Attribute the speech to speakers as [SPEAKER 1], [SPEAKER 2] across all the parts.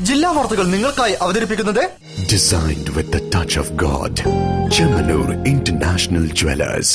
[SPEAKER 1] ജില്ലാ വാർത്തകൾ നിങ്ങൾക്കായി അവതരിപ്പിക്കുന്നത്
[SPEAKER 2] Designed with the touch of God. Chemanur International Jewelers.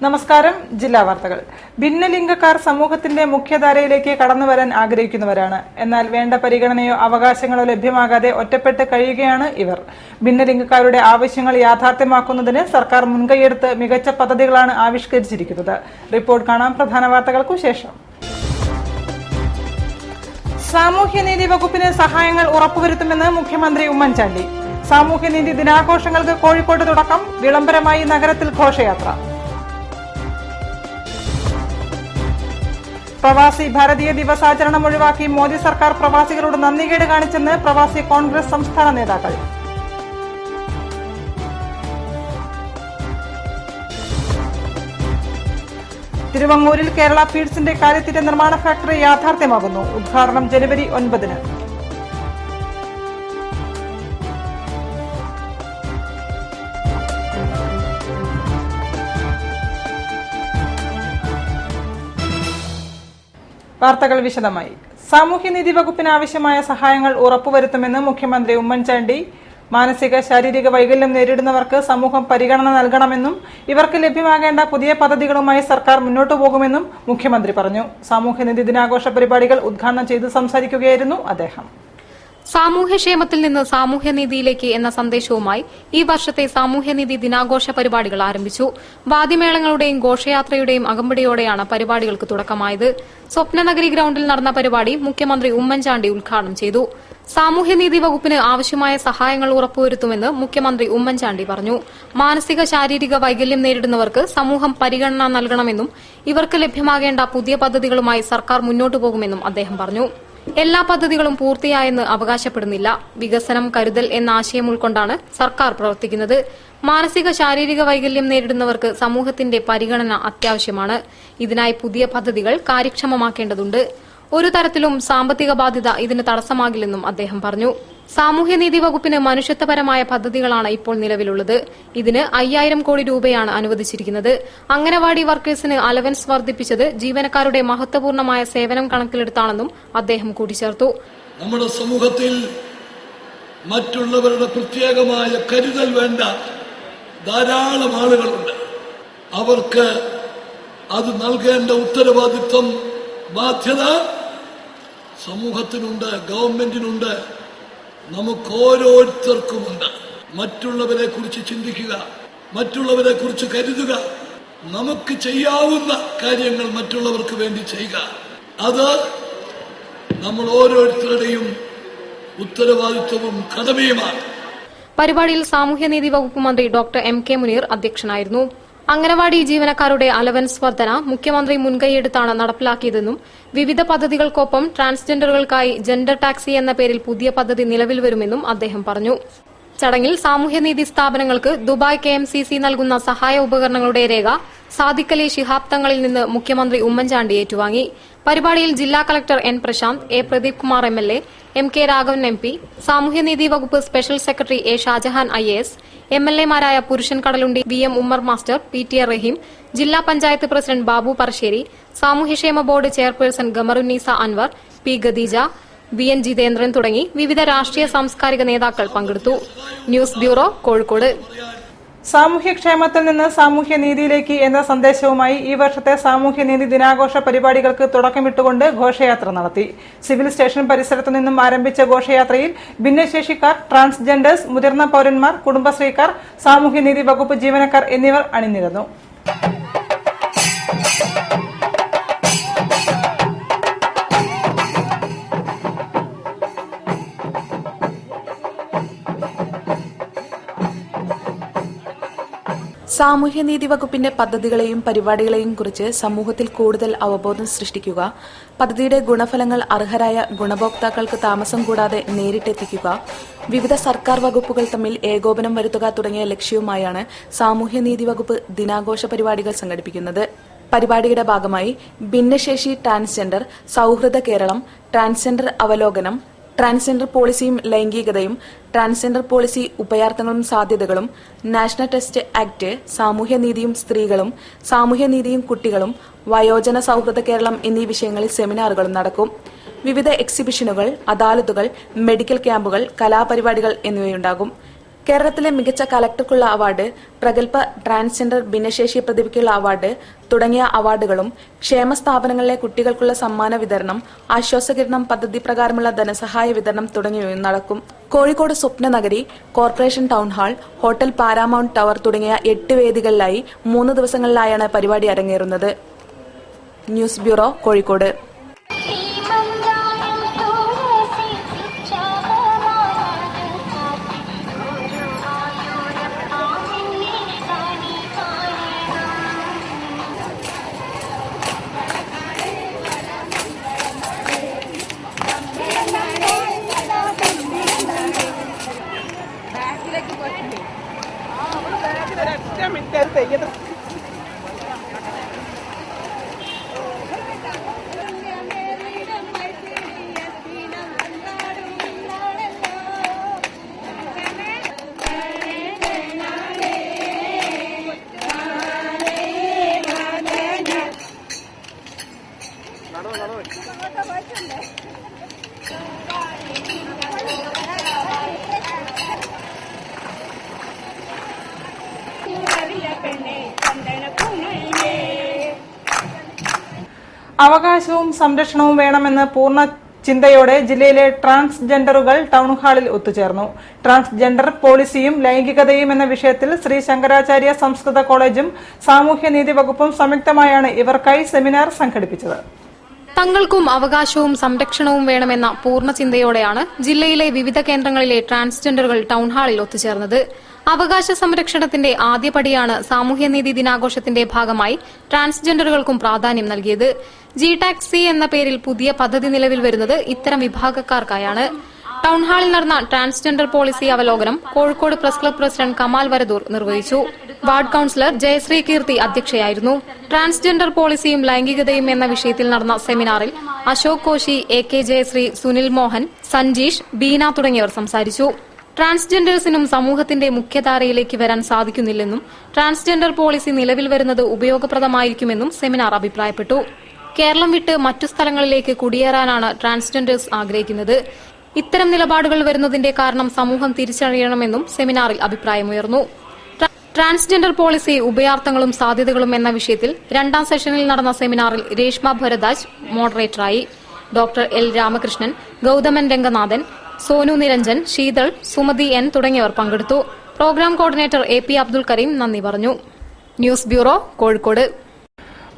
[SPEAKER 3] നമസ്കാരം. ജില്ലാ വാർത്തകൾ. ഭിന്നലിംഗക്കാർ സമൂഹത്തിന്റെ മുഖ്യധാരയിലേക്ക് കടന്നുവരാൻ ആഗ്രഹിക്കുന്നവരാണ്. എന്നാൽ വേണ്ട പരിഗണനയോ അവകാശങ്ങളോ ലഭ്യമാകാതെ ഒറ്റപ്പെട്ട് കഴിയുകയാണ് ഇവർ. ഭിന്നലിംഗക്കാരുടെ ആവശ്യങ്ങൾ യാഥാർത്ഥ്യമാക്കുന്നതിന് സർക്കാർ മുൻകൈയെടുത്ത് മികച്ച പദ്ധതികളാണ് ആവിഷ്കരിച്ചിരിക്കുന്നത്. റിപ്പോർട്ട് കാണാം പ്രധാന വാർത്തകൾക്കു ശേഷം. സാമൂഹ്യനീതി വകുപ്പിന് സഹായങ്ങൾ ഉറപ്പുവരുത്തുമെന്ന് മുഖ്യമന്ത്രി ഉമ്മൻചാണ്ടി. സാമൂഹ്യനീതി ദിനാഘോഷങ്ങൾക്ക് കോഴിക്കോട് തുടക്കം. വിളംബരമായി നഗരത്തിൽ ഘോഷയാത്ര. പ്രവാസി ഭാരതീയ ദിവസാചരണം ഒഴിവാക്കി മോദി സർക്കാർ പ്രവാസികളോട് നന്ദികേട് കാണിച്ചെന്ന് പ്രവാസി കോൺഗ്രസ് സംസ്ഥാന നേതാക്കൾ. തിരുവങ്ങൂരിൽ കേരള ഫീഡ്സിന്റെ കാലിത്തീറ്റ നിർമ്മാണ ഫാക്ടറി യാഥാർത്ഥ്യമാകുന്നു. ഉദ്ഘാടനം ജനുവരി 9-ന്. വാർത്തകൾ വിശദമായി. സാമൂഹ്യനീതി വകുപ്പിന് ആവശ്യമായ സഹായങ്ങൾ ഉറപ്പുവരുത്തുമെന്ന് മുഖ്യമന്ത്രി ഉമ്മൻചാണ്ടി. മാനസിക ശാരീരിക വൈകല്യം നേരിടുന്നവർക്ക് സമൂഹം പരിഗണന നൽകണമെന്നും ഇവർക്ക് ലഭ്യമാകേണ്ട പുതിയ പദ്ധതികളുമായി സർക്കാർ മുന്നോട്ടു പോകുമെന്നും മുഖ്യമന്ത്രി പറഞ്ഞു. സാമൂഹ്യനീതി ദിനാഘോഷ പരിപാടികൾ ഉദ്ഘാടനം ചെയ്ത് സംസാരിക്കുകയായിരുന്നു അദ്ദേഹം.
[SPEAKER 4] സാമൂഹ്യക്ഷേമത്തിൽ നിന്ന് സാമൂഹ്യനീതിയിലേക്ക് എന്ന സന്ദേശവുമായി ഈ വർഷത്തെ സാമൂഹ്യനീതി ദിനാഘോഷ പരിപാടികൾ ആരംഭിച്ചു. വാദ്യമേളങ്ങളുടെയും ഘോഷയാത്രയുടെയും അകമ്പടിയോടെയാണ് പരിപാടികൾക്ക് തുടക്കമായത്. സ്വപ്നനഗരി ഗ്രൌണ്ടിൽ നടന്ന പരിപാടി മുഖ്യമന്ത്രി ഉമ്മൻചാണ്ടി ഉദ്ഘാടനം ചെയ്തു. സാമൂഹ്യനീതി വകുപ്പിന് ആവശ്യമായ സഹായങ്ങൾ ഉറപ്പുവരുത്തുമെന്ന് മുഖ്യമന്ത്രി ഉമ്മൻചാണ്ടി പറഞ്ഞു. മാനസിക ശാരീരിക വൈകല്യം നേരിടുന്നവർക്ക് സമൂഹം പരിഗണന നൽകണമെന്നും ഇവർക്ക് ലഭ്യമാകേണ്ട പുതിയ പദ്ധതികളുമായി സർക്കാർ മുന്നോട്ടു പോകുമെന്നും അദ്ദേഹം പറഞ്ഞു. എല്ലാ പദ്ധതികളും പൂർത്തിയായെന്ന് അവകാശപ്പെടുന്നില്ല. വികസനം, കരുതൽ എന്ന ആശയം ഉൾക്കൊണ്ടാണ് സർക്കാർ പ്രവർത്തിക്കുന്നത്. മാനസിക ശാരീരിക വൈകല്യം നേരിടുന്നവർക്ക് സമൂഹത്തിന്റെ പരിഗണന അത്യാവശ്യമാണ്. ഇതിനായി പുതിയ പദ്ധതികൾ കാര്യക്ഷമമാക്കേണ്ടതുണ്ട്. ഒരു തരത്തിലും സാമ്പത്തിക ബാധ്യത ഇതിന് തടസ്സമാകില്ലെന്നും അദ്ദേഹം പറഞ്ഞു. സാമൂഹ്യനീതി വകുപ്പിന് മനുഷ്യത്വപരമായ പദ്ധതികളാണ് ഇപ്പോൾ നിലവിലുള്ളത്. ഇതിന് 5000 കോടി രൂപയാണ് അനുവദിച്ചിരിക്കുന്നത്. അംഗനവാടി വർക്കേഴ്സിന് അലവൻസ് വർദ്ധിപ്പിച്ചത് ജീവനക്കാരുടെ മഹത്വപൂർണമായ സേവനം കണക്കിലെടുത്താണെന്നും അദ്ദേഹം കൂട്ടിച്ചേർത്തു.
[SPEAKER 5] നമ്മുടെ സമൂഹത്തിൽ മറ്റുള്ളവരുടെ പ്രത്യേകമായ കരുതൽ വേണ്ട ധാരാളം ആളുകളുണ്ട്. അവർക്ക് അത് നൽകേണ്ട ഉത്തരവാദിത്വം, ബാധ്യത സമൂഹത്തിനുണ്ട്, ഗവൺമെന്റിനുണ്ട്, നമുക്ക് ഓരോരുത്തർക്കുമുണ്ട്. മറ്റുള്ളവരെ കുറിച്ച് ചിന്തിക്കുക, മറ്റുള്ളവരെ കുറിച്ച് കരുതുക, നമുക്ക് ചെയ്യാവുന്ന കാര്യങ്ങൾ മറ്റുള്ളവർക്ക് വേണ്ടി ചെയ്യുക. അത് നമ്മൾ ഓരോരുത്തരുടെയും ഉത്തരവാദിത്വവും കടമയുമാണ്.
[SPEAKER 4] പരിപാടിയിൽ സാമൂഹ്യനീതി വകുപ്പ് മന്ത്രി ഡോക്ടർ M.K. മുനീർ അധ്യക്ഷനായിരുന്നു. അംഗനവാടി ജീവനക്കാരുടെ അലവൻസ് വർധന മുഖ്യമന്ത്രി മുൻകൈയെടുത്താണ് നടപ്പിലാക്കിയതെന്നും വിവിധ പദ്ധതികൾക്കൊപ്പം ട്രാൻസ്ജെൻഡറുകൾക്കായി ജെൻഡർ ടാക്സി എന്ന പേരിൽ പുതിയ പദ്ധതി നിലവിൽ വരുമെന്നും അദ്ദേഹം പറഞ്ഞു. ചടങ്ങിൽ സാമൂഹ്യനീതി സ്ഥാപനങ്ങൾക്ക് ദുബായ് KMCC നൽകുന്ന സഹായ ഉപകരണങ്ങളുടെ രേഖ സാദിഖ് അലി ശിഹാബ് തങ്ങളിൽ നിന്ന് മുഖ്യമന്ത്രി ഉമ്മൻചാണ്ടി ഏറ്റുവാങ്ങി. പരിപാടിയിൽ ജില്ലാ collector N. Prashanth, A. Pradeep Kumar MLA, M.K. Raghavan MP, സാമൂഹ്യനീതി വകുപ്പ് special secretary A. Shajahan IAS, MLA-മാരായ Purushan Kadalundi, VM Ummer master, PT Raheem, ജില്ലാ പഞ്ചായത്ത് പ്രസിഡന്റ് ബാബു പറശ്ശേരി, സാമൂഹ്യക്ഷേമ board chairperson Gamarunnisa Anwar, P. Khadeeja, VN Jithendran തുടങ്ങി വിവിധ രാഷ്ട്രീയ സാംസ്കാരിക നേതാക്കൾ പങ്കെടുത്തു. News bureau, Kozhikode.
[SPEAKER 3] സാമൂഹ്യക്ഷേമത്തിൽ നിന്ന് സാമൂഹ്യനീതിയിലേക്ക് എന്ന സന്ദേശവുമായി ഈ വർഷത്തെ സാമൂഹ്യനീതി ദിനാഘോഷ പരിപാടികൾക്ക് തുടക്കമിട്ടുകൊണ്ട് ഘോഷയാത്ര നടത്തി. സിവിൽ സ്റ്റേഷൻ പരിസരത്തു നിന്നും ആരംഭിച്ച ഘോഷയാത്രയിൽ ഭിന്നശേഷിക്കാർ, ട്രാൻസ്ജെൻഡേഴ്സ്, മുതിർന്ന പൌരന്മാർ, കുടുംബശ്രീക്കാർ, സാമൂഹ്യനീതി വകുപ്പ് ജീവനക്കാർ എന്നിവർ അണിനിരന്നു.
[SPEAKER 6] സാമൂഹ്യനീതി വകുപ്പിന്റെ പദ്ധതികളെയും പരിപാടികളെയും കുറിച്ച് സമൂഹത്തിൽ കൂടുതൽ അവബോധം സൃഷ്ടിക്കുക, പദ്ധതിയുടെ ഗുണഫലങ്ങൾ അർഹരായ ഗുണഭോക്താക്കൾക്ക് താമസം കൂടാതെ നേരിട്ടെത്തിക്കുക, വിവിധ സർക്കാർ വകുപ്പുകൾ തമ്മിൽ ഏകോപനം വരുത്തുക തുടങ്ങിയ ലക്ഷ്യവുമായാണ് സാമൂഹ്യനീതി വകുപ്പ് ദിനാഘോഷ പരിപാടികൾ സംഘടിപ്പിക്കുന്നത്. പരിപാടിയുടെ ഭാഗമായി ഭിന്നശേഷി ട്രാൻസ്ജെൻഡർ സൌഹൃദ കേരളം, ട്രാൻസ്ജെൻഡർ അവലോകനം, ട്രാൻസ്ജെൻഡർ പോളിസിയും ലൈംഗികതയും, ട്രാൻസ്ജെൻഡർ പോളിസി ഉപയാർത്ഥങ്ങളും സാധ്യതകളും, നാഷണൽ ടെസ്റ്റ് ആക്ട്, സാമൂഹ്യനീതിയും സ്ത്രീകളും, സാമൂഹ്യനീതിയും കുട്ടികളും, വയോജന സൌഹൃദ കേരളം എന്നീ വിഷയങ്ങളിൽ സെമിനാറുകളും നടക്കും. വിവിധ എക്സിബിഷനുകൾ, അദാലത്തുകൾ, മെഡിക്കൽ ക്യാമ്പുകൾ, കലാപരിപാടികൾ എന്നിവയുണ്ടാകും. കേരളത്തിലെ മികച്ച കലക്ടർക്കുള്ള അവാർഡ്, പ്രഗത്ഭ ട്രാൻസ്ജെൻഡർ ഭിന്നശേഷി പ്രതിഭയ്ക്കുള്ള അവാർഡ് തുടങ്ങിയ അവാർഡുകളും, ക്ഷേമ സ്ഥാപനങ്ങളിലെ കുട്ടികൾക്കുള്ള സമ്മാന വിതരണം, ആശ്വാസകിരണം പദ്ധതി പ്രകാരമുള്ള ധനസഹായ വിതരണം തുടങ്ങിയവയും നടക്കും. Kozhikode Swapnanagari, corporation town hall, hotel Paramount Tower തുടങ്ങിയ 8 വേദികളിലായി 3 ദിവസങ്ങളിലായാണ് പരിപാടി അരങ്ങേറുന്നത്. News bureau, Kozhikode.
[SPEAKER 3] അവകാശവും സംരക്ഷണവും വേണമെന്ന് പൂർണ്ണ ചിന്തയോടെ ജില്ലയിലെ ട്രാൻസ്ജെൻഡറുകൾ ടൌൺഹാളിൽ ഒത്തുചേർന്നു. ട്രാൻസ്ജെൻഡർ പോളിസിയും ലൈംഗികതയും എന്ന വിഷയത്തിൽ ശ്രീ ശങ്കരാചാര്യ സംസ്കൃത കോളേജും സാമൂഹ്യനീതി വകുപ്പും സംയുക്തമായാണ് ഇവർക്കായി സെമിനാർ സംഘടിപ്പിച്ചത്.
[SPEAKER 4] തങ്ങൾക്കും അവകാശവും സംരക്ഷണവും വേണമെന്ന പൂർണ്ണ ചിന്തയോടെയാണ് ജില്ലയിലെ വിവിധ കേന്ദ്രങ്ങളിലെ ട്രാൻസ്ജെൻഡറുകൾ ടൌൺഹാളിൽ ഒത്തുചേർന്നത്. അവകാശ സംരക്ഷണത്തിന്റെ ആദ്യപടിയാണ് സാമൂഹ്യനീതി ദിനാഘോഷത്തിന്റെ ഭാഗമായി ട്രാൻസ്ജെൻഡറുകൾക്കും പ്രാധാന്യം നൽകിയത്. ജി-ടാക്സി എന്ന പേരിൽ പുതിയ പദ്ധതി നിലവിൽ വരുന്നത് ഇത്തരം വിഭാഗക്കാർക്കായാണ്. ടൌൺഹാളിൽ നടന്ന ട്രാൻസ്ജെൻഡർ പോളിസി അവലോകനം Kozhikode press club president Kamal Varadoor നിർവഹിച്ചു. വാർഡ് കൌൺസിലർ ജയശ്രീ കീർത്തി അധ്യക്ഷയായിരുന്നു. ട്രാൻസ്ജെൻഡർ പോളിസിയും ലൈംഗികതയും എന്ന വിഷയത്തിൽ നടന്ന സെമിനാറിൽ അശോക് കോശി, AK ജയശ്രീ, സുനിൽ മോഹൻ, സഞ്ജീഷ്, ബീന തുടങ്ങിയവർ സംസാരിച്ചു. ട്രാൻസ്ജെൻഡേഴ്സിനും സമൂഹത്തിന്റെ മുഖ്യധാരയിലേക്ക് വരാൻ സാധിക്കുന്നില്ലെന്നും ട്രാൻസ്ജെൻഡർ പോളിസി നിലവിൽ വരുന്നത് ഉപയോഗപ്രദമായിരിക്കുമെന്നും സെമിനാർ അഭിപ്രായപ്പെട്ടു. കേരളം വിട്ട് മറ്റു സ്ഥലങ്ങളിലേക്ക് കുടിയേറാനാണ് ട്രാൻസ്ജെൻഡേഴ്സ് ആഗ്രഹിക്കുന്നത്. ഇത്തരം നിലപാടുകൾ വരുന്നതിന്റെ കാരണം സമൂഹം തിരിച്ചറിയണമെന്നും സെമിനാറിൽ അഭിപ്രായമുയർന്നു. ട്രാൻസ്ജെൻഡർ പോളിസി ഉപയാർത്ഥങ്ങളും സാധ്യതകളും എന്ന വിഷയത്തിൽ 2ാം സെഷനിൽ നടന്ന സെമിനാറിൽ രേഷ്മ ഭരദ്വാജ് മോഡറേറ്ററായി. Doctor L Ramakrishnan, Gauthaman Ranganathan, Sonu Niranjan, Sheethal, Sumathi N തുടങ്ങിയവർ പങ്കെടുത്തു. Programme coordinator AP Abdul Kareem നന്ദി പറഞ്ഞു. News bureau, Kozhikode.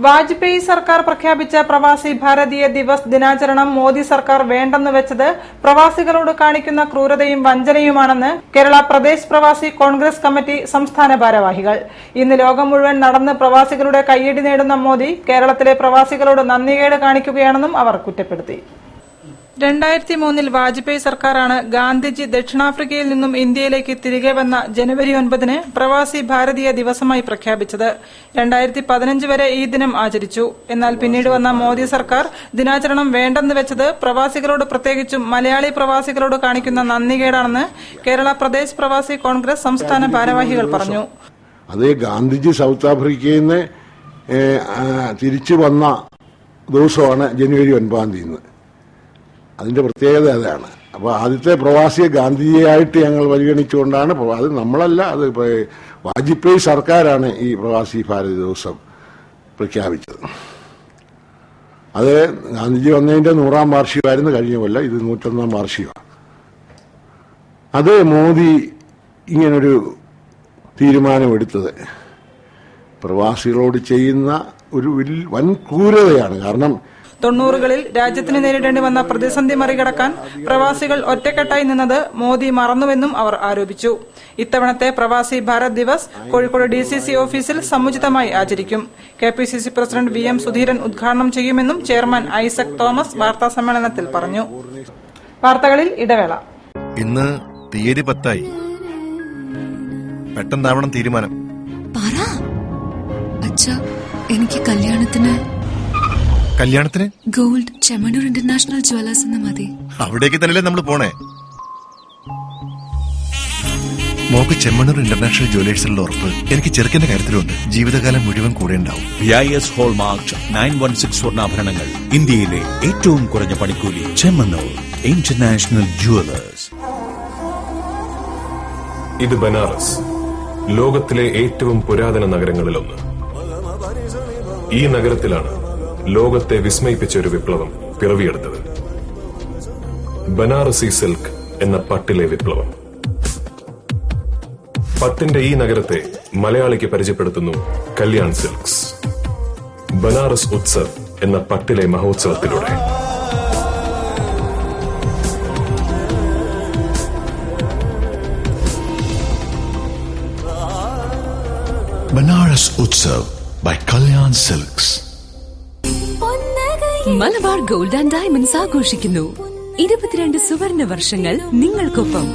[SPEAKER 3] വാജ്പേയി സർക്കാർ പ്രഖ്യാപിച്ച പ്രവാസി ഭാരതീയ ദിവസ് ദിനാചരണം മോദി സർക്കാർ വേണ്ടെന്ന് വെച്ചത് പ്രവാസികളോട് കാണിക്കുന്ന ക്രൂരതയും വഞ്ചനയുമാണെന്ന് കേരള പ്രദേശ് പ്രവാസി കോൺഗ്രസ് കമ്മിറ്റി സംസ്ഥാന ഭാരവാഹികൾ. ഇന്ന് ലോകം മുഴുവൻ നടന്ന് പ്രവാസികളുടെ കയ്യടി നേടുന്ന മോദി കേരളത്തിലെ പ്രവാസികളോട് നന്ദികേട് കാണിക്കുകയാണെന്നും അവർ കുറ്റപ്പെടുത്തി. 2003 വാജ്പേയി സർക്കാരാണ് ഗാന്ധിജി ദക്ഷിണാഫ്രിക്കയിൽ നിന്നും ഇന്ത്യയിലേക്ക് തിരികെ വന്ന ജനുവരി 9 പ്രവാസി ഭാരതീയ ദിവസമായി പ്രഖ്യാപിച്ചത്. 2015 വരെ ഈ ദിനം ആചരിച്ചു. എന്നാൽ പിന്നീട് വന്ന മോദി സർക്കാർ ദിനാചരണം വേണ്ടെന്ന് വെച്ചത് പ്രവാസികളോട്, പ്രത്യേകിച്ചും മലയാളി പ്രവാസികളോട് കാണിക്കുന്ന നന്ദികേടാണെന്ന് കേരള പ്രദേശ് പ്രവാസി കോൺഗ്രസ് സംസ്ഥാന ഭാരവാഹികൾ പറഞ്ഞു.
[SPEAKER 7] അത് ഗാന്ധിജി സൌത്ത് ആഫ്രിക്കയിൽ നിന്ന് തിരിച്ചു വന്ന ദിവസമാണ് ജനുവരി 9. അതിന്റെ പ്രത്യേകത അതാണ്. അപ്പോൾ ആദ്യത്തെ പ്രവാസിയെ ഗാന്ധിജിയായിട്ട് ഞങ്ങൾ പരിഗണിച്ചുകൊണ്ടാണ്, അത് നമ്മളല്ല, അത് വാജ്പേയി സർക്കാരാണ് ഈ പ്രവാസി ഭാരത ദിവസം പ്രഖ്യാപിച്ചത്. അത് ഗാന്ധിജി വന്നതിന്റെ 100ാം വാർഷികമായിരുന്നു കഴിഞ്ഞ കൊല്ലം. ഇത് 101ാം വാർഷികമാണ്. അത് മോദി ഇങ്ങനൊരു തീരുമാനമെടുത്തത് പ്രവാസികളോട് ചെയ്യുന്ന ഒരു വൻ ക്രൂരതയാണ്. കാരണം
[SPEAKER 3] 90കളിൽ രാജ്യത്തിന് നേരിടേണ്ടി വന്ന പ്രതിസന്ധി മറികടക്കാൻ പ്രവാസികൾ ഒറ്റക്കെട്ടായി നിന്നത് മോദി മറന്നുവെന്നും അവർ ആരോപിച്ചു. ഇത്തവണത്തെ പ്രവാസി ഭാരത് ദിവസ് കോഴിക്കോട് DCC ഓഫീസിൽ സമുചിതമായി ആചരിക്കും. KPCC പ്രസിഡന്റ് VM സുധീരൻ ഉദ്ഘാടനം ചെയ്യുമെന്നും ചെയർമാൻ ഐസക് തോമസ് വാർത്താസമ്മേളനത്തിൽ പറഞ്ഞു. വാർത്തകളിൽ ഇടവേള.
[SPEAKER 8] ഇന്ന് തീയതി 10 പെട്ടെന്നാവണം തീരുമാനം.
[SPEAKER 9] എനിക്ക് കല്യാണത്തിന് ഗോൾഡ് ചെമ്മണ്ണൂർ ഇന്റർനാഷണൽ ജ്വല്ലേഴ്സ് എന്ന് മതി.
[SPEAKER 8] അവിടേക്ക് തന്നെയല്ലേ നമ്മൾ പോണേ. മോക്ക് ചെമ്മണ്ണൂർ ഇന്റർനാഷണൽ ജ്വല്ലേഴ്സിലുള്ള ഉറപ്പ് എനിക്ക് ചെറുക്കന്റെ കാര്യത്തിലുണ്ട്. ജീവിതകാലം മുഴുവൻ കൂടെ ഉണ്ടാവും.
[SPEAKER 10] BIS ഹോൾമാർക്ക് 916 സ്വർണ്ണാഭരണങ്ങൾ, ഇന്ത്യയിലെ ഏറ്റവും കുറഞ്ഞ പണിക്കൂലി. Chemmanur international Jewellers.
[SPEAKER 11] ഇത് ബനാറസ്, ലോകത്തിലെ ഏറ്റവും പുരാതന നഗരങ്ങളിലൊന്ന്. ഈ നഗരത്തിലാണ് ലോകത്തെ വിസ്മയിപ്പിച്ച ഒരു വിപ്ലവം പിറവിയെടുത്തത്. ബനാറസി സിൽക്ക് എന്ന പട്ടിലെ വിപ്ലവം. പത്തിന്റെ ഈ നഗരത്തെ മലയാളിക്ക് പരിചയപ്പെടുത്തുന്നു കല്യാൺ സിൽക്സ്. ബനാറസ് ഉത്സവ് എന്ന പട്ടിലെ മഹോത്സവത്തിലൂടെ.
[SPEAKER 2] Banaras Utsav by Kalyan Silks.
[SPEAKER 9] Malabar Gold and Diamonds ആഘോഷിക്കുന്നു 22 സുവർണ വർഷങ്ങൾ നിങ്ങൾക്കൊപ്പം.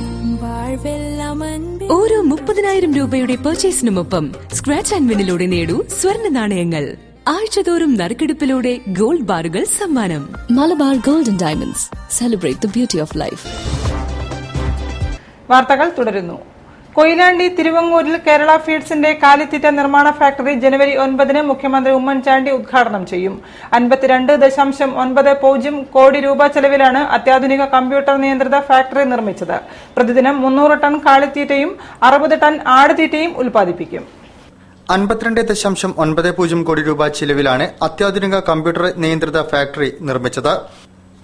[SPEAKER 9] ഓരോ 30,000 രൂപയുടെ പർച്ചേസിനുമൊപ്പം സ്ക്രാച്ച് ആൻഡ് വിന്നിലൂടെ നേടൂ സ്വർണ്ണ നാണയങ്ങൾ. ആഴ്ചതോറും നറുക്കെടുപ്പിലൂടെ ഗോൾഡ് ബാറുകൾ സമ്മാനം. Malabar Gold and diamonds, celebrate the beauty of life.
[SPEAKER 3] വാർത്തകൾ തുടരുന്നു. കൊയിലാണ്ടി തിരുവങ്ങൂരിൽ കേരള ഫീഡ്സിന്റെ കാലിത്തീറ്റ നിർമ്മാണ ഫാക്ടറി ജനുവരി 9 മുഖ്യമന്ത്രി ഉമ്മൻചാണ്ടി ഉദ്ഘാടനം ചെയ്യും. 52.90 കോടി രൂപ ചെലവിലാണ് അത്യാധുനിക കമ്പ്യൂട്ടർ നിയന്ത്രിത ഫാക്ടറി നിർമ്മിച്ചത്. പ്രതിദിനം 300 ടൺ കാലിത്തീറ്റയും 60 ടൺ ആടുതീറ്റയും ഉൽപ്പാദിപ്പിക്കും.
[SPEAKER 1] 52.90 കോടി രൂപ ചിലവിലാണ് അത്യാധുനിക കമ്പ്യൂട്ടർ നിയന്ത്രിത ഫാക്ടറി നിർമ്മിച്ചത്.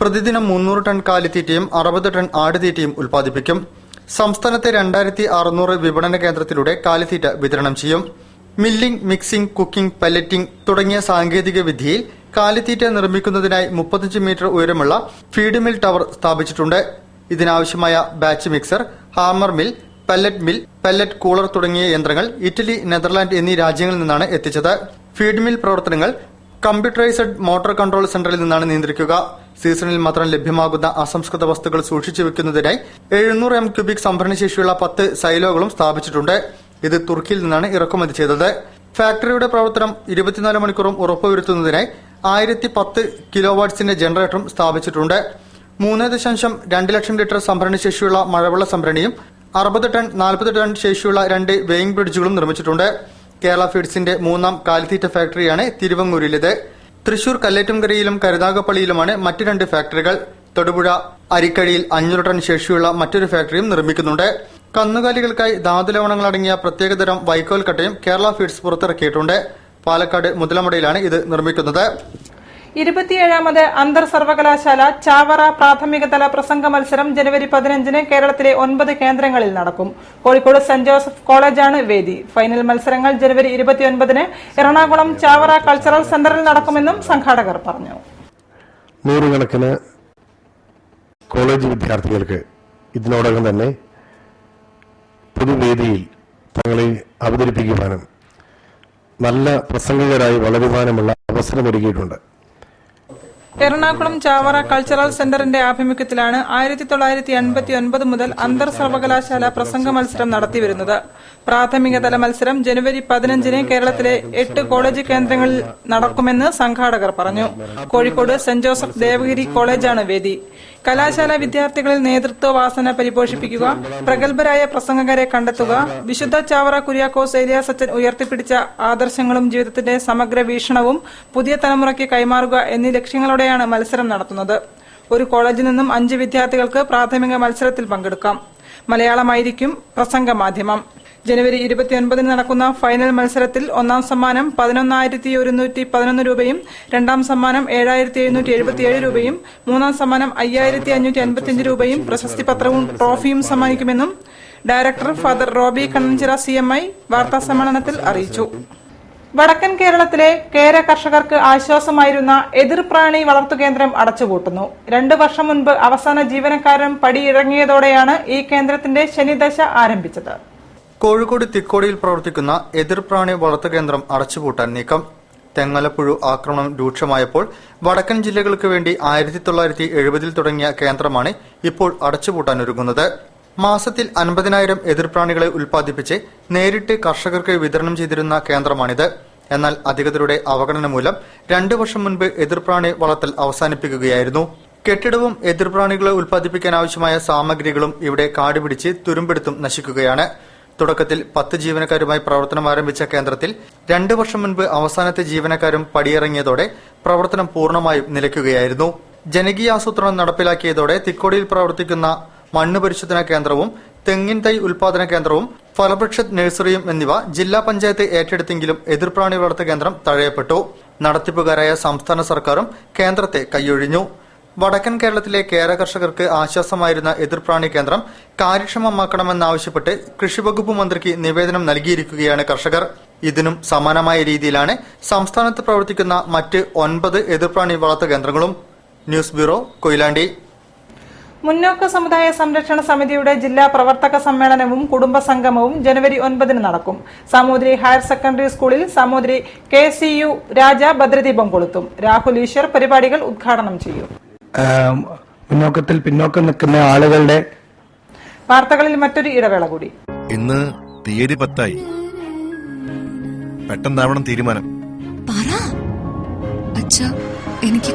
[SPEAKER 1] പ്രതിദിനം 300 ടൺ കാലിത്തീറ്റയും 60 ടൺ ആടുതീറ്റയും ഉൽപ്പാദിപ്പിക്കും. സംസ്ഥാനത്തെ 2600 വിപണന കേന്ദ്രത്തിലൂടെ കാലിത്തീറ്റ വിതരണം ചെയ്യും. മില്ലിംഗ്, മിക്സിംഗ്, കുക്കിംഗ്, പെല്ലറ്റിംഗ് തുടങ്ങിയ സാങ്കേതിക വിദ്യയിൽ കാലിത്തീറ്റ നിർമ്മിക്കുന്നതിനായി 35 മീറ്റർ ഉയരമുള്ള ഫീഡ് മിൽ ടവർ സ്ഥാപിച്ചിട്ടുണ്ട്. ഇതിനാവശ്യമായ batch mixer, hammer mill, pellet mill, pellet cooler തുടങ്ങിയ യന്ത്രങ്ങൾ ഇറ്റലി, നെതർലാൻഡ് എന്നീ രാജ്യങ്ങളിൽ നിന്നാണ് എത്തിച്ചത്. ഫീഡ് മിൽ പ്രവർത്തനങ്ങൾ കമ്പ്യൂട്ടറൈസ്ഡ് മോട്ടോർ കൺട്രോൾ സെന്ററിൽ നിന്നാണ് നിയന്ത്രിക്കുക. സീസണിൽ മാത്രം ലഭ്യമാകുന്ന അസംസ്കൃത വസ്തുക്കൾ സൂക്ഷിച്ചു വെക്കുന്നതിനായി 700 m ക്യൂബിക് സംഭരണശേഷിയുള്ള 10 സൈലോകളും സ്ഥാപിച്ചിട്ടുണ്ട്. ഇത് തുർക്കിയിൽ നിന്നാണ് ഇറക്കുമതി ചെയ്തത്. ഫാക്ടറിയുടെ പ്രവർത്തനം 24 മണിക്കൂറും ഉറപ്പുവരുത്തുന്നതിനായി 1010 കിലോവാട്ട്സിന്റെ ജനറേറ്ററും സ്ഥാപിച്ചിട്ടുണ്ട്. 3.2 ലക്ഷം ലിറ്റർ സംഭരണശേഷിയുള്ള മഴവെള്ള സംഭരണിയും 60 ടൺ 40 ടൺ ശേഷിയുള്ള 2 വെയിങ് ബ്രിഡ്ജുകളും നിർമ്മിച്ചിട്ടുണ്ട്. കേരള ഫീഡ്സിന്റെ 3ാം കാലിത്തീറ്റ ഫാക്ടറിയാണ് തിരുവങ്ങൂരിലേത്. തൃശൂർ കല്ലേറ്റുംകരയിലും കരുനാഗപ്പള്ളിയിലുമാണ് മറ്റ് 2 ഫാക്ടറികൾ. തൊടുപുഴ അരിക്കഴിയിൽ 500 ടൺ ശേഷിയുള്ള മറ്റൊരു ഫാക്ടറിയും നിർമ്മിക്കുന്നുണ്ട്. കന്നുകാലികൾക്കായി ധാതുലവണങ്ങളടങ്ങിയ പ്രത്യേകതരം വൈക്കോൽ കട്ടയും കേരള ഫീഡ്സ് പുറത്തിറക്കിയിട്ടുണ്ട്. പാലക്കാട് മുതലമടയിലാണ് ഇത് നിർമ്മിക്കുന്നത്.
[SPEAKER 3] 27ാമത് അന്തർ സർവകലാശാല ചാവറ പ്രാഥമിക തല പ്രസംഗ മത്സരം ജനുവരി 15 കേരളത്തിലെ 9 കേന്ദ്രങ്ങളിൽ നടക്കും. കോഴിക്കോട് സെന്റ് ജോസഫ് കോളേജാണ് വേദി. ഫൈനൽ മത്സരങ്ങൾ ജനുവരി 29 എറണാകുളം ചാവറ കൾച്ചറൽ സെന്ററിൽ നടക്കുമെന്നും സംഘാടകർ പറഞ്ഞു.
[SPEAKER 12] നൂറുകണക്കിന് കോളേജ് വിദ്യാർത്ഥികൾക്ക് ഇതിനോടകം തന്നെ പൊതുവേദിയിൽ തങ്ങളെ അവതരിപ്പിക്കുവാനും നല്ല പ്രസംഗകരായി വളരുവാനുമുള്ള അവസരമൊരുക്കിയിട്ടുണ്ട്.
[SPEAKER 3] എറണാകുളം ചാവറ കൾച്ചറൽ സെന്ററിന്റെ ആഭിമുഖ്യത്തിലാണ് 1989 മുതൽ അന്തർ സർവകലാശാല പ്രസംഗ മത്സരം നടത്തിവരുന്നത്. പ്രാഥമിക തല മത്സരം ജനുവരി 15 കേരളത്തിലെ 8 കോളേജ് കേന്ദ്രങ്ങളിൽ നടക്കുമെന്ന് സംഘാടകർ പറഞ്ഞു. കോഴിക്കോട് സെന്റ് ജോസഫ് ദേവഗിരി കോളേജാണ് വേദി. കലാശാല വിദ്യാർത്ഥികളിൽ നേതൃത്വ വാസന പരിപോഷിപ്പിക്കുക, പ്രഗത്ഭരായ പ്രസംഗകരെ കണ്ടെത്തുക, വിശുദ്ധ ചാവറ കുര്യാക്കോസ് ഏലിയാസ് അച്ചൻ ഉയർത്തിപ്പിടിച്ച ആദർശങ്ങളും ജീവിതത്തിന്റെ സമഗ്ര വീക്ഷണവും പുതിയ തലമുറയ്ക്ക് കൈമാറുക എന്നീ ലക്ഷ്യങ്ങളോടെയാണ് മത്സരം നടത്തുന്നത്. ഒരു കോളേജിൽ നിന്നും 5 വിദ്യാർത്ഥികൾക്ക് പ്രാഥമിക മത്സരത്തിൽ പങ്കെടുക്കാം. മലയാളമായിരിക്കും പ്രസംഗ മാധ്യമം. ജനുവരി 29 നടക്കുന്ന ഫൈനൽ മത്സരത്തിൽ 1ാം സമ്മാനം 11,111 രൂപയും 2ാം സമ്മാനം 7,777 രൂപയും 3ാം സമ്മാനം 5,555 രൂപയും പ്രശസ്തി പത്രവും ട്രോഫിയും സമ്മാനിക്കുമെന്നും director father Roby Kannanchira CMI വാർത്താസമ്മേളനത്തിൽ അറിയിച്ചു. വടക്കൻ കേരളത്തിലെ കേര കർഷകർക്ക് ആശ്വാസമായിരുന്ന എതിർപ്രാണി വളർത്തുകേന്ദ്രം അടച്ചുപൂട്ടുന്നു. 2 വർഷം മുൻപ് അവസാന ജീവനക്കാരൻ പടിയിറങ്ങിയതോടെയാണ് ഈ കേന്ദ്രത്തിന്റെ ശനിദശ ആരംഭിച്ചത്.
[SPEAKER 1] കോഴിക്കോട് തിക്കോടിയിൽ പ്രവർത്തിക്കുന്ന എതിർപ്രാണി വളർത്തുകേന്ദ്രം അടച്ചുപൂട്ടാൻ നീക്കം. തെങ്ങലപ്പുഴു ആക്രമണം രൂക്ഷമായപ്പോൾ വടക്കൻ ജില്ലകൾക്ക് വേണ്ടി 1970-ൽ തുടങ്ങിയ കേന്ദ്രമാണ് ഇപ്പോൾ അടച്ചുപൂട്ടാനൊരുങ്ങുന്നത്. മാസത്തിൽ 50,000 എതിർപ്രാണികളെ ഉൽപ്പാദിപ്പിച്ച് നേരിട്ട് കർഷകർക്ക് വിതരണം ചെയ്തിരുന്ന കേന്ദ്രമാണിത്. എന്നാൽ അധികൃതരുടെ അവഗണന മൂലം 2 വർഷം മുൻപ് എതിർപ്രാണി വളർത്തൽ അവസാനിപ്പിക്കുകയായിരുന്നു. കെട്ടിടവും എതിർപ്രാണികളെ ഉൽപ്പാദിപ്പിക്കാൻ ആവശ്യമായ സാമഗ്രികളും ഇവിടെ കാടുപിടിച്ച് തുരുമ്പെടുത്തും നശിക്കുകയാണ്. തുടക്കത്തിൽ 10 ജീവനക്കാരുമായി പ്രവർത്തനം ആരംഭിച്ച കേന്ദ്രത്തിൽ 2 വർഷം മുൻപ് അവസാനത്തെ ജീവനക്കാരും പടിയിറങ്ങിയതോടെ പ്രവർത്തനം പൂർണ്ണമായും നിലയ്ക്കുകയായിരുന്നു. ജനകീയാസൂത്രണം നടപ്പിലാക്കിയതോടെ തിക്കോടിയിൽ പ്രവർത്തിക്കുന്ന മണ്ണ് പരിശോധനാ കേന്ദ്രവും തെങ്ങിൻ തൈ ഉൽപാദന കേന്ദ്രവും ഫലവൃക്ഷ നഴ്സറിയും എന്നിവ ജില്ലാ പഞ്ചായത്ത് ഏറ്റെടുത്തെങ്കിലും എതിർപ്രാണി വളർത്ത കേന്ദ്രം തഴയപ്പെട്ടു. നടത്തിപ്പുകാരായ സംസ്ഥാന സർക്കാരും കേന്ദ്രത്തെ കൈയൊഴിഞ്ഞു. വടക്കൻ കേരളത്തിലെ കേര കർഷകർക്ക് ആശ്വാസമായിരുന്ന എതിർപ്രാണി കേന്ദ്രം കാര്യക്ഷമമാക്കണമെന്നാവശ്യപ്പെട്ട് കൃഷിവകുപ്പ് മന്ത്രിക്ക് നിവേദനം നൽകിയിരിക്കുകയാണ് കർഷകർ. ഇതിനും സമാനമായ രീതിയിലാണ് സംസ്ഥാനത്ത് പ്രവർത്തിക്കുന്ന മറ്റ് 9 എതിർപ്രാണി വളർത്ത കേന്ദ്രങ്ങളും. News bureau, Koyilandy.
[SPEAKER 3] മുന്നോക്ക സമുദായ സംരക്ഷണ സമിതിയുടെ ജില്ലാ പ്രവർത്തക സമ്മേളനവും കുടുംബ സംഗമവും ജനുവരി 9 നടക്കും. സാമൂതിരി ഹയർ സെക്കൻഡറി സ്കൂളിൽ സാമൂതിരി KCU രാജ ഭദ്രദീപം കൊളുത്തും. രാഹുൽ ഈശ്വർ പരിപാടികൾ ഉദ്ഘാടനം ചെയ്യും.
[SPEAKER 13] മുന്നോക്കത്തിൽ പിന്നോക്കം നിൽക്കുന്ന ആളുകളുടെ
[SPEAKER 3] വാർത്തകളിൽ മറ്റൊരു ഇടവേള കൂടി.
[SPEAKER 8] ഇന്ന് തീയതി 10 പെട്ടെന്നാവണം തീരുമാനം.
[SPEAKER 9] എനിക്ക്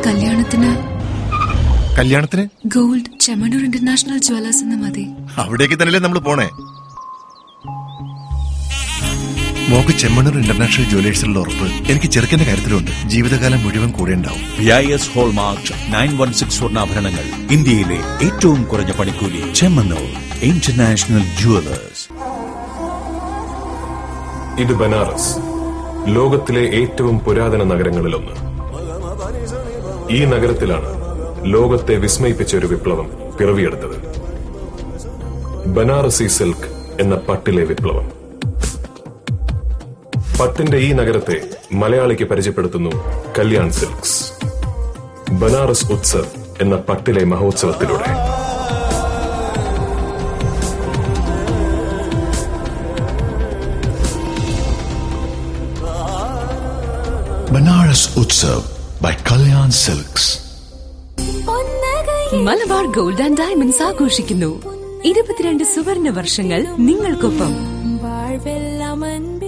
[SPEAKER 9] കല്യാണത്തിന് ഗോൾഡ് ചെമ്മണ്ണൂർ ഇന്റർനാഷണൽ ജ്വല്ലേഴ്സ് എന്ന് മതി.
[SPEAKER 8] അവിടേക്ക് തന്നെയല്ലേ നമ്മൾ പോണേ. മോക്ക് ചെമ്മണ്ണൂർ ഇന്റർനാഷണൽ ജ്വല്ലേഴ്സിലുള്ള ഉറപ്പ് എനിക്ക് ചെറുക്കന്റെ കാര്യത്തിലുണ്ട്. ജീവിതകാലം മുഴുവൻ കൂടെ ഉണ്ടാവും.
[SPEAKER 10] BIS ഹോൾമാർക്ക് 916 സ്വർണ്ണാഭരണങ്ങൾ. ഇന്ത്യയിലെ ഏറ്റവും കുറഞ്ഞ പണിക്കൂലി. Chemmanur international Jewellers.
[SPEAKER 11] ഇത് ബനാറസ്, ലോകത്തിലെ ഏറ്റവും പുരാതന നഗരങ്ങളിലൊന്ന്. ഈ നഗരത്തിലാണ് ലോകത്തെ വിസ്മയിപ്പിച്ച ഒരു വിപ്ലവം പിറവിയെടുത്തത്. ബനാറസി സിൽക്ക് എന്ന പട്ടിലെ വിപ്ലവം. പട്ടിന്റെ ഈ നഗരത്തെ മലയാളിക്ക് പരിചയപ്പെടുത്തുന്നു കല്യാൺ സിൽക്സ്. ബനാറസ് ഉത്സവ് എന്ന പട്ടിലെ മഹോത്സവത്തിലൂടെ.
[SPEAKER 2] Banaras Utsav by Kalyan Silks.
[SPEAKER 9] Malabar Gold and Diamonds ആഘോഷിക്കുന്നു 22 സുവർണ വർഷങ്ങൾ നിങ്ങൾക്കൊപ്പം.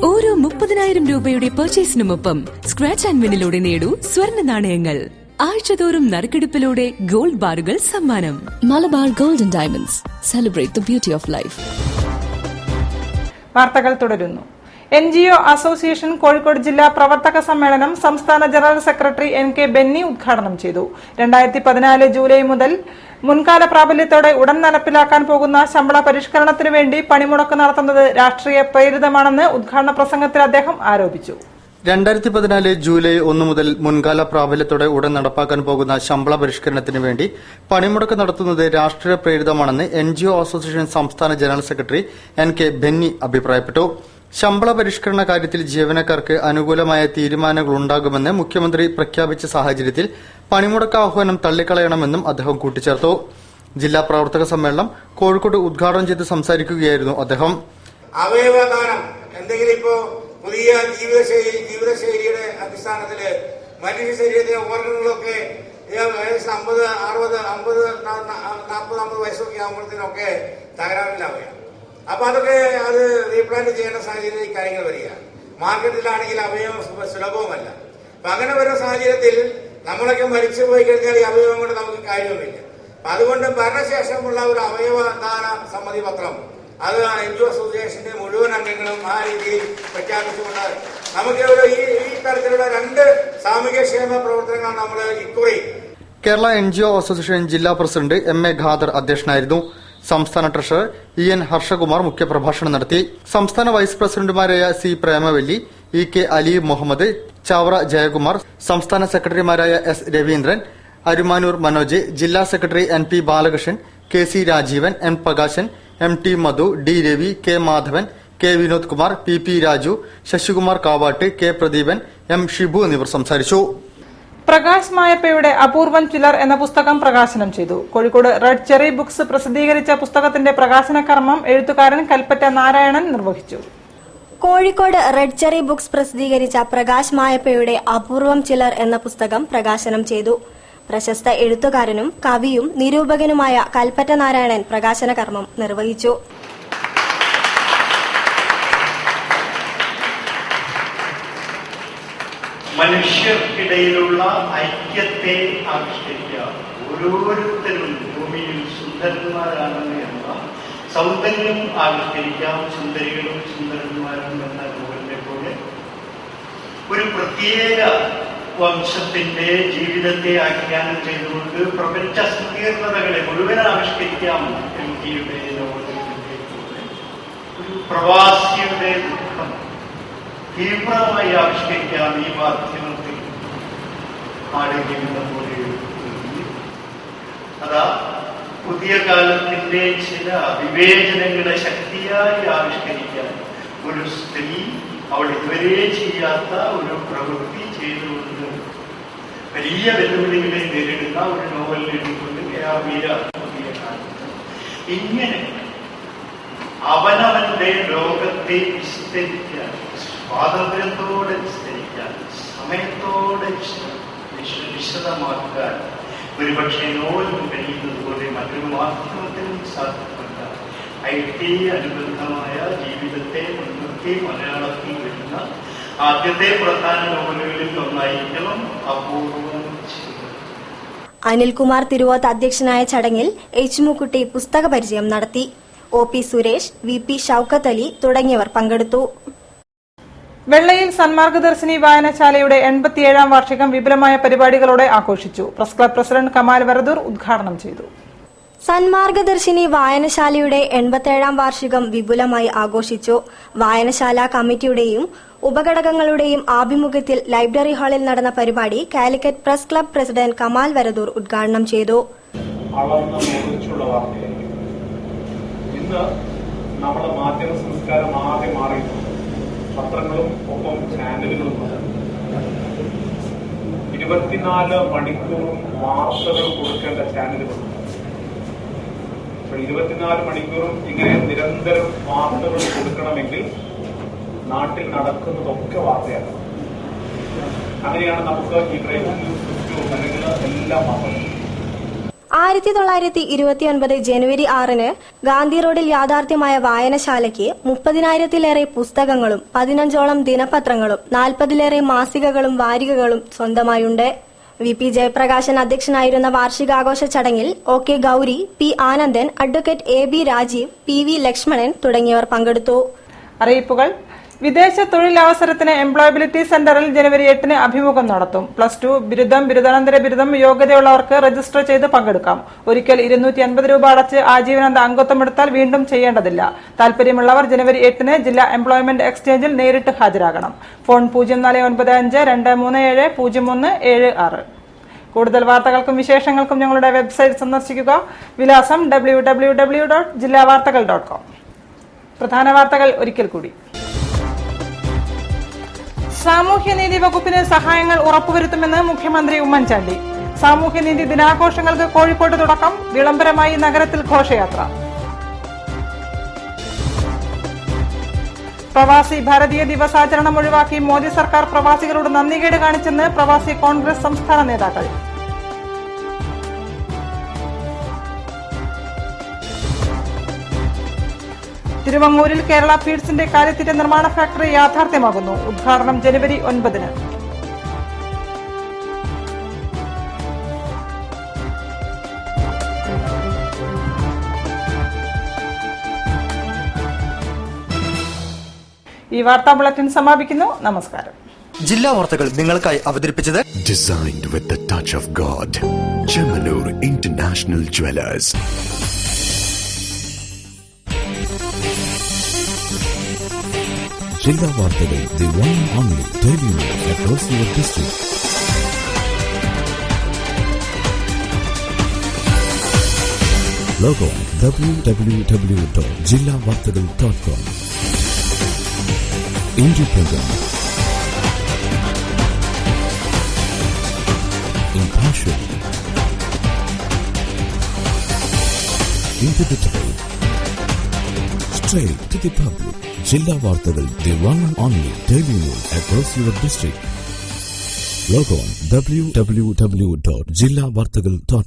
[SPEAKER 9] ഓരോ 30,000 രൂപയുടെ പർച്ചേസിനുമൊപ്പം സ്ക്രാച്ച് ആൻഡ് വിന്നിലൂടെ നേടൂ സ്വർണ്ണ നാണയങ്ങൾ. ആഴ്ചതോറും നറുക്കെടുപ്പിലൂടെ ഗോൾഡ് ബാറുകൾ സമ്മാനം. Malabar Gold and diamonds, celebrate the beauty of life.
[SPEAKER 3] വാർത്തകൾ തുടരുന്നു. NGO അസോസിയേഷൻ കോഴിക്കോട് ജില്ലാ പ്രവർത്തക സമ്മേളനം സംസ്ഥാന ജനറൽ സെക്രട്ടറി NK ബെന്നി ഉദ്ഘാടനം ചെയ്തു. 2014 ജൂലൈ മുതൽ മുൻകാല പ്രാബല്യത്തോടെ ഉടൻ നടപ്പിലാക്കാൻ പോകുന്ന ശമ്പള പരിഷ്കരണത്തിനു വേണ്ടി പണിമുടക്ക് നടത്തുന്നത് രാഷ്ട്രീയ പ്രേരിതമാണെന്ന് ഉദ്ഘാടന പ്രസംഗത്തിൽ അദ്ദേഹം ആരോപിച്ചു.
[SPEAKER 1] 2014 ജൂലൈ 1 മുതൽ മുൻകാല പ്രാബല്യത്തോടെ ഉടൻ നടപ്പാക്കാൻ പോകുന്ന ശമ്പള പരിഷ്കരണത്തിന് വേണ്ടി പണിമുടക്ക് നടത്തുന്നത് രാഷ്ട്രീയ പ്രേരിതമാണെന്ന് NGO അസോസിയേഷൻ സംസ്ഥാന ജനറൽ സെക്രട്ടറി NK ബെന്നി അഭിപ്രായപ്പെട്ടു. ശമ്പള പരിഷ്കരണ കാര്യത്തിൽ ജീവനക്കാർക്ക് അനുകൂലമായ തീരുമാനങ്ങളുണ്ടാകുമെന്ന് മുഖ്യമന്ത്രി പ്രഖ്യാപിച്ച സാഹചര്യത്തിൽ പണിമുടക്ക് ആഹ്വാനം തള്ളിക്കളയണമെന്നും അദ്ദേഹം കൂട്ടിച്ചേർത്തു. ജില്ലാ പ്രവർത്തക സമ്മേളനം കോഴിക്കോട് ഉദ്ഘാടനം ചെയ്ത് സംസാരിക്കുകയായിരുന്നു അദ്ദേഹം.
[SPEAKER 14] അവയവദാനം എന്തെങ്കിലും ഇപ്പോ പുതിയ ജീവിതശൈലിയുടെ അടിസ്ഥാനത്തിൽ മനുഷ്യ ശരീരത്തിലെ ഓർഗനുകളൊക്കെ 50, 60, 50, 40 വയസ്സൊക്കെ ആകുമ്പോഴത്തേനൊക്കെ തകരാറിലാവുകയാണ്. അപ്പൊ അതൊക്കെ അത് റീപ്ലാന്റ് ചെയ്യേണ്ട സാഹചര്യത്തിൽ കാര്യങ്ങൾ വരിക. മാർക്കറ്റിലാണെങ്കിൽ അവയവം സുലഭവുമല്ല. അപ്പൊ അങ്ങനെ വരുന്ന സാഹചര്യത്തിൽ നമ്മളൊക്കെ മരിച്ചു പോയി കഴിഞ്ഞാൽ ഈ അവയവം കൊണ്ട് നമുക്ക് കാര്യവുമില്ല. അതുകൊണ്ട് ഭരണശേഷമുള്ള ഒരു അവയവദാന സമ്മതി പത്രം അത് NGO അസോസിയേഷന്റെ മുഴുവൻ അംഗങ്ങളും ആ രീതിയിൽ പ്രഖ്യാപിച്ചുകൊണ്ട് നമുക്ക് ഈ തരത്തിലുള്ള 2 സാമൂഹ്യക്ഷേമ പ്രവർത്തനങ്ങൾ നമ്മൾ ഇക്കുറി.
[SPEAKER 1] കേരള NGO അസോസിയേഷൻ ജില്ലാ പ്രസിഡന്റ് MA ഖാദർ അധ്യക്ഷനായിരുന്നു. സംസ്ഥാന ട്രഷറർ EN ഹർഷകുമാർ മുഖ്യപ്രഭാഷണം നടത്തി. സംസ്ഥാന വൈസ് പ്രസിഡന്റുമാരായ C പ്രേമവല്ലി, EK അലി മുഹമ്മദ്, ചാവറ ജയകുമാർ, സംസ്ഥാന സെക്രട്ടറിമാരായ S രവീന്ദ്രൻ, അരുമാനൂർ മനോജ്, ജില്ലാ secretary NP Balakrishnan, KC Rajeevan, M Prakashan, MT മധു, D Ravi, K Madhavan, K Vinod Kumar, P Raju, Sasikumar Kavatt, K Pradeepan, M Shibu എന്നിവർ സംസാരിച്ചു.
[SPEAKER 3] പ്രകാശ് മായപ്പയുടെ അപൂർവം ചിലർ എന്ന പുസ്തകം പ്രകാശനം ചെയ്തു. കോഴിക്കോട് റെഡ് ചെറി ബുക്സ് പ്രസിദ്ധീകരിച്ച പുസ്തകത്തിന്റെ പ്രകാശന കർമ്മം എഴുത്തുകാരൻ കൽപ്പറ്റ നാരായണൻ നിർവഹിച്ചു.
[SPEAKER 15] കോഴിക്കോട് റെഡ് ചെറി ബുക്സ് പ്രസിദ്ധീകരിച്ച പ്രകാശ് മായപ്പയുടെ അപൂർവം ചിലർ എന്ന പുസ്തകം പ്രകാശനം ചെയ്തു. പ്രശസ്ത എഴുത്തുകാരനും കവിയും നിരൂപകനുമായ കൽപ്പറ്റ നാരായണൻ പ്രകാശന കർമ്മം നിർവഹിച്ചു.
[SPEAKER 16] മനുഷ്യർക്കിടയിലുള്ള ഐക്യത്തെ ആവിഷ്കരിക്കുക. ഓരോരുത്തരും ഭൂമിയിൽ സുന്ദരന്മാരാണ് എന്ന സൗന്ദര്യം ആവിഷ്കരിക്കാം. സുന്ദരികളും സുന്ദരന്മാരും എന്ന നോവലിനെ പോലെ ഒരു പ്രത്യേക വംശത്തിന്റെ ജീവിതത്തെ ആഖ്യാനം ചെയ്തുകൊണ്ട് പ്രപഞ്ച സങ്കീർണതകളെ മുഴുവൻ ആവിഷ്കരിക്കാം. എംടിയുടെ നോവലിനെ പോലെ ഒരു പ്രവാസിയുടെ ദുഃഖം തീവ്രമായി ആവിഷ്കരിക്കാം ഈ മാധ്യമത്തിൽ. ആടുജീവിതം പോലെ അതാ പുതിയ കാലത്തിന്റെ ചില വിവേചനങ്ങളെ ശക്തിയായി ആവിഷ്കരിക്കാൻ ഒരു സ്ത്രീ അവൾ ഇതുവരെ ചെയ്യാത്ത ഒരു പ്രവൃത്തി ചെയ്തുകൊണ്ട് വലിയ വെല്ലുവിളികളെ നേരിടുന്ന ഒരു നോവൽ എഴുതിക്കൊണ്ട് പുതിയ കാലത്ത് ഇങ്ങനെ അവനവന്റെ ലോകത്തെ വിസ്തരിക്കാൻ, സ്വാതന്ത്ര്യത്തോടെ വിസ്തരിക്കാൻ, സമയത്തോടെ വിശദമാക്കാൻ ഒരുപക്ഷെ നോവലിന് കഴിയുന്നത് പോലെ മറ്റൊരു മാധ്യമത്തിനും സാധ്യപ്പെട്ട IT അനുബന്ധമായ ജീവിതത്തെ മുൻനിർത്തി മലയാളത്തിൽ വരുന്ന ആദ്യത്തെ പ്രധാന നോവലുകളിൽ ഒന്നായിരിക്കണം അപൂർവം.
[SPEAKER 15] അനിൽകുമാർ തിരുവോത്ത് അധ്യക്ഷനായ ചടങ്ങിൽ എച്ച് മുക്കുട്ടി പുസ്തക പരിചയം നടത്തി. OP സുരേഷ്, VP ഷൌക്കത്ത് അലി തുടങ്ങിയവർ പങ്കെടുത്തു.
[SPEAKER 3] വെള്ളയിൽ സന്മാർഗദർശിനി വായനശാലയുടെ 87ാം വാർഷികം വിപുലമായ പരിപാടികളോടെ ആഘോഷിച്ചു. Press club president Kamal Varadoor ഉദ്ഘാടനം ചെയ്തു.
[SPEAKER 15] സന്മാർഗദർശിനി വായനശാലയുടെ 87ാം വാർഷികം വിപുലമായി ആഘോഷിച്ചു. വായനശാല കമ്മിറ്റിയുടെയും ഉപഘടകങ്ങളുടെയും ആഭിമുഖ്യത്തിൽ ലൈബ്രറി ഹാളിൽ നടന്ന പരിപാടി Calicut press club president Kamal Varadoor ഉദ്ഘാടനം ചെയ്തു.
[SPEAKER 17] ഇന്ന് നമ്മുടെ മാധ്യമ സംസ്കാരം ആകെ മാറിയിട്ടുണ്ട്. പത്രങ്ങളും ഒപ്പം ചാനലുകളും 24 മണിക്കൂറും വാർത്തകൾ കൊടുക്കേണ്ട ചാനലുകളുണ്ട്. 24 മണിക്കൂറും ഇങ്ങനെ നിരന്തരം വാർത്തകൾ കൊടുക്കണമെങ്കിൽ നാട്ടിൽ നടക്കുന്നതൊക്കെ വാർത്തയാണ്. അങ്ങനെയാണ് നമുക്ക് ഈ ബ്രേക്കിംഗ് ന്യൂസ് സിസ്റ്റവും അല്ലെങ്കിൽ എല്ലാം മാറുന്നത്.
[SPEAKER 15] 1929 ജനുവരി 6 ഗാന്ധി റോഡിൽ യാഥാർത്ഥ്യമായ വായനശാലയ്ക്ക് 30,000-ലേറെ പുസ്തകങ്ങളും 15ഓളം ദിനപത്രങ്ങളും 40-ലേറെ മാസികകളും വാരികകളും സ്വന്തമായുണ്ട്. VP ജയപ്രകാശൻ അധ്യക്ഷനായിരുന്ന വാർഷികാഘോഷ ചടങ്ങിൽ OK Gauri, P Anandan, advocate AB Rajeev, PV Lakshmanan തുടങ്ങിയവർ പങ്കെടുത്തു.
[SPEAKER 3] അറിയിപ്പുകൾ. വിദേശ തൊഴിലവസരത്തിന് എംപ്ലോയബിലിറ്റി സെന്ററിൽ ജനുവരി 8 അഭിമുഖം നടത്തും. +2 ബിരുദം, ബിരുദാനന്തര ബിരുദം യോഗ്യതയുള്ളവർക്ക് രജിസ്റ്റർ ചെയ്ത് പങ്കെടുക്കാം. ഒരിക്കൽ 250 രൂപ അടച്ച് ആജീവനാന്ത അംഗത്വമെടുത്താൽ വീണ്ടും ചെയ്യേണ്ടതില്ല. താൽപര്യമുള്ളവർ ജനുവരി 8 ജില്ലാ എംപ്ലോയ്മെന്റ് എക്സ്ചേഞ്ചിൽ നേരിട്ട് ഹാജരാകണം. ഫോൺ 0495-237-0176. കൂടുതൽ വാർത്തകൾക്കും വിശേഷങ്ങൾക്കും ഞങ്ങളുടെ വെബ്സൈറ്റ് സന്ദർശിക്കുക. വിലാസം www.jillavartakal.com. പ്രധാന വാർത്തകൾ ഒരിക്കൽ കൂടി. സാമൂഹ്യനീതി വകുപ്പിന് സഹായങ്ങൾ ഉറപ്പുവരുത്തുമെന്ന് മുഖ്യമന്ത്രി ഉമ്മൻചാണ്ടി. സാമൂഹ്യനീതി ദിനാഘോഷങ്ങൾക്ക് കോഴിക്കോട് തുടക്കം. വിളംബരമായി നഗരത്തിൽ ഘോഷയാത്ര. പ്രവാസി ഭാരതീയ ദിവസാചരണം ഒഴിവാക്കി മോദി സർക്കാർ പ്രവാസികളോട് നന്ദികേട് കാണിച്ചെന്ന് പ്രവാസി കോൺഗ്രസ് സംസ്ഥാന നേതാക്കൾ. തിരുവങ്ങൂരിൽ കേരള ഫീഡ്സിന്റെ കാലിത്തീറ്റ നിർമ്മാണ ഫാക്ടറി യാഥാർത്ഥ്യമാകുന്നു. ഉദ്ഘാടനം ജനുവരി 9. ഈ വാർത്താ ബുള്ളറ്റിൻ സമാപിക്കുന്നു. നമസ്കാരം.
[SPEAKER 1] ജില്ലാ വാർത്തകൾ നിങ്ങൾക്കായി അവതരിപ്പിച്ചത്
[SPEAKER 2] Designed with the touch of God. Chemanur International Jewelers.
[SPEAKER 10] ജില്ലാ വാർത്തകൾ, the one and only daily news across your district. Log on www.jillavartagal.com. Independent, impartial, indubitable, straight to the public. Jilla Vartagal, the one and only daily news across your district. Log on www.jillavartagal.com.